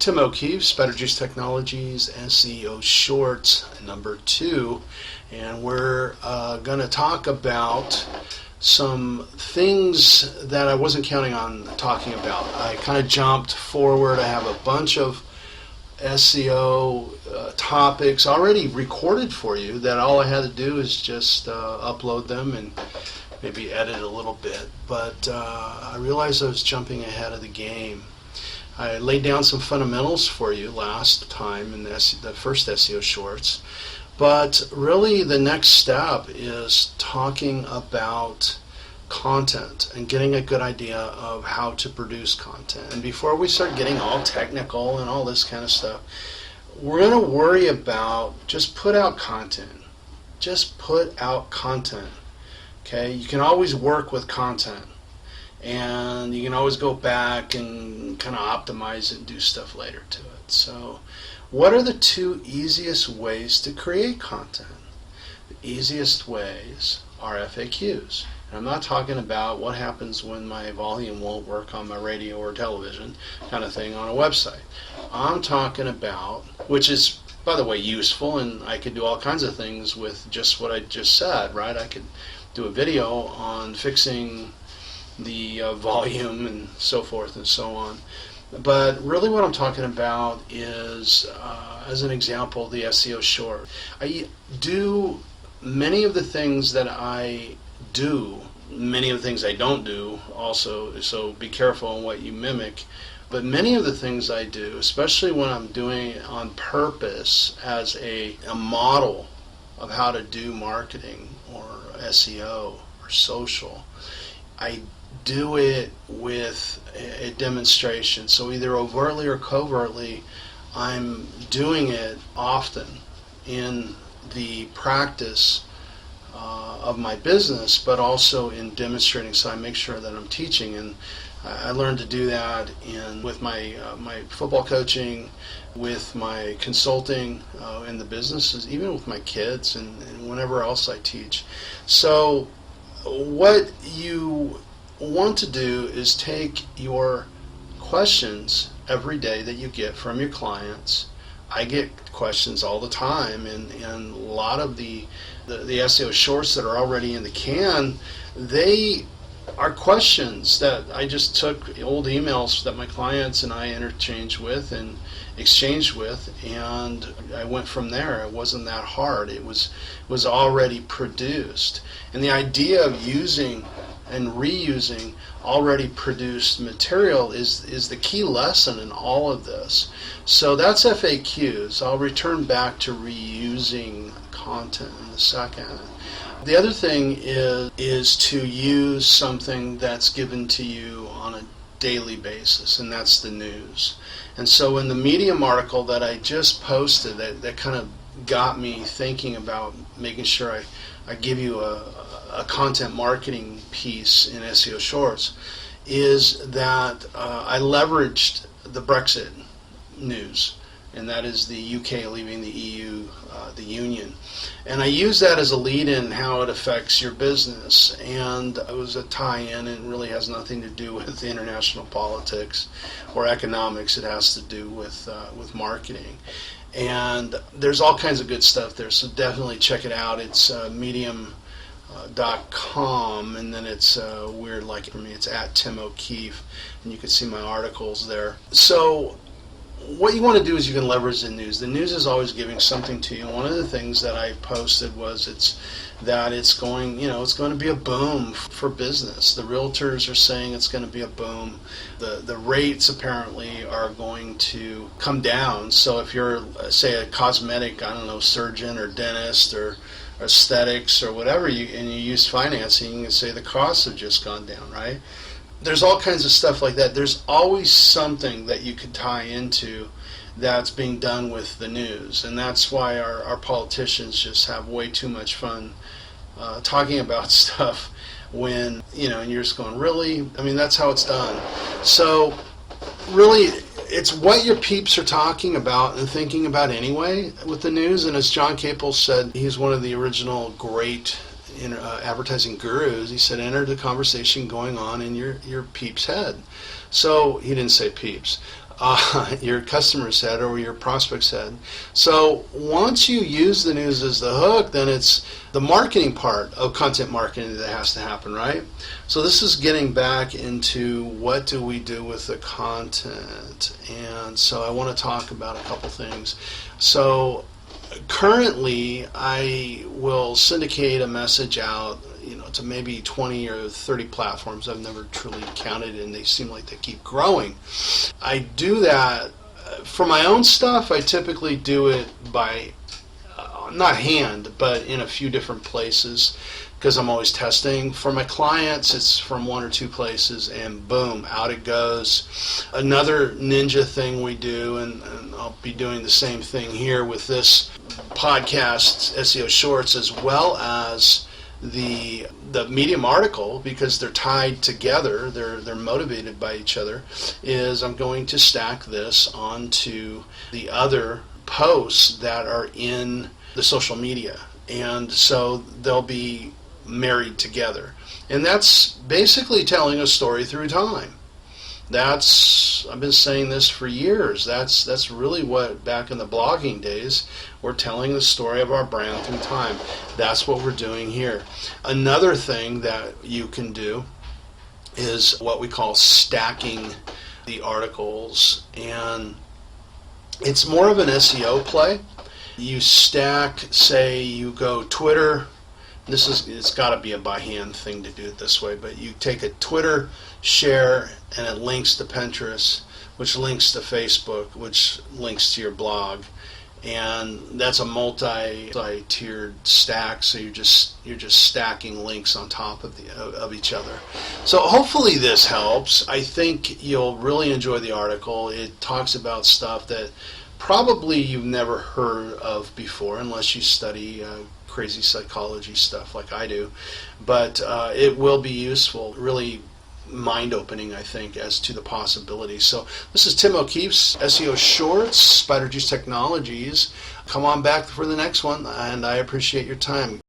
Tim O'Keefe's Better Juice Technologies SEO Shorts number 2, and we're going to talk about some things that I wasn't counting on talking about. I kind of jumped forward. I have a bunch of SEO topics already recorded for you that all I had to do is just upload them and maybe edit a little bit, but I realized I was jumping ahead of the game. I laid down some fundamentals for you last time in the first SEO Shorts, but really the next step is talking about content and getting a good idea of how to produce content. And before we start getting all technical and all this kind of stuff, we're going to worry about just put out content. Just put out content. Okay, you can always work with content, and you can always go back and kind of optimize it and do stuff later to it. So what are the 2 easiest ways to create content? The easiest ways are FAQs. And I'm not talking about what happens when my volume won't work on my radio or television kind of thing on a website. I'm talking about, which is, by the way, useful, and I could do all kinds of things with just what I just said, right? I could do a video on fixing the volume and so forth and so on. But really what I'm talking about is, as an example, the SEO short. I do many of the things that I do, many of the things I don't do also, so be careful on what you mimic. But many of the things I do, especially when I'm doing it on purpose as a model of how to do marketing or SEO or social, I do it with a demonstration. So either overtly or covertly, I'm doing it often in the practice of my business, but also in demonstrating, so I make sure that I'm teaching. And I learned to do that with my football coaching, with my consulting in the businesses, even with my kids and whenever else I teach. So what you want to do is take your questions every day that you get from your clients. I get questions all the time, and a lot of the SEO shorts that are already in the can, they are questions that I just took old emails that my clients and I interchanged with and exchanged with, and I went from there. It wasn't that hard. It was already produced. And the idea of using and reusing already produced material is the key lesson in all of this. So that's FAQs. I'll return back to reusing content in a second. The other thing is to use something that's given to you on a daily basis, and that's the news. And so in the Medium article that I just posted, that kind of got me thinking about making sure I give you a content marketing piece in SEO Shorts, is that I leveraged the Brexit news, and that is the UK leaving the EU, the Union. And I use that as a lead-in how it affects your business. And it was a tie-in, and really has nothing to do with international politics or economics. It has to do with marketing. And there's all kinds of good stuff there, so definitely check it out. It's medium.com, and then it's weird, like for me, it's at Tim O'Keefe, and you can see my articles there. So what you want to do is you can leverage the news. The news is always giving something to you. One of the things that I posted was it's going to be a boom for business. The realtors are saying it's going to be a boom. The rates apparently are going to come down. So if you're, say, a cosmetic, surgeon or dentist or aesthetics or whatever, and you use financing, you can say the costs have just gone down, right? There's all kinds of stuff like that. There's always something that you could tie into that's being done with the news, and that's why our politicians just have way too much fun talking about stuff when, and you're just going, really? I mean, that's how it's done. So really, it's what your peeps are talking about and thinking about anyway with the news. And as John Capel said, he's one of the original great advertising gurus. He said, enter the conversation going on in your peep's head. So he didn't say peeps. your customer said or your prospect said. So once you use the news as the hook, then it's the marketing part of content marketing that has to happen, right? So this is getting back into what do we do with the content. And so I want to talk about a couple things. So currently I will syndicate a message out, to maybe 20 or 30 platforms. I've never truly counted, and they seem like they keep growing. I do that for my own stuff. I typically do it by not hand, but in a few different places, because I'm always testing. For my clients, it's from one or two places, and boom, out it goes. Another ninja thing we do, and I'll be doing the same thing here with this podcast, SEO Shorts, as well as the Medium article, because they're tied together, they're motivated by each other, is I'm going to stack this onto the other posts that are in the social media, and so they'll be married together, and that's basically telling a story through time. I've been saying this for years. That's really what, back in the blogging days, we're telling the story of our brand through time. That's what we're doing here. Another thing that you can do is what we call stacking the articles, and it's more of an SEO play. You stack, say you go Twitter. It's got to be a by hand thing to do it this way, but you take a Twitter share and it links to Pinterest, which links to Facebook, which links to your blog, and that's a multi-tiered stack. So you're just stacking links on top of each other. So hopefully this helps. I think you'll really enjoy the article. It talks about stuff that probably you've never heard of before, unless you study crazy psychology stuff like I do, but it will be useful, really mind-opening, I think, as to the possibilities. So this is Tim O'Keefe's SEO Shorts, Spider Juice Technologies. Come on back for the next one, and I appreciate your time.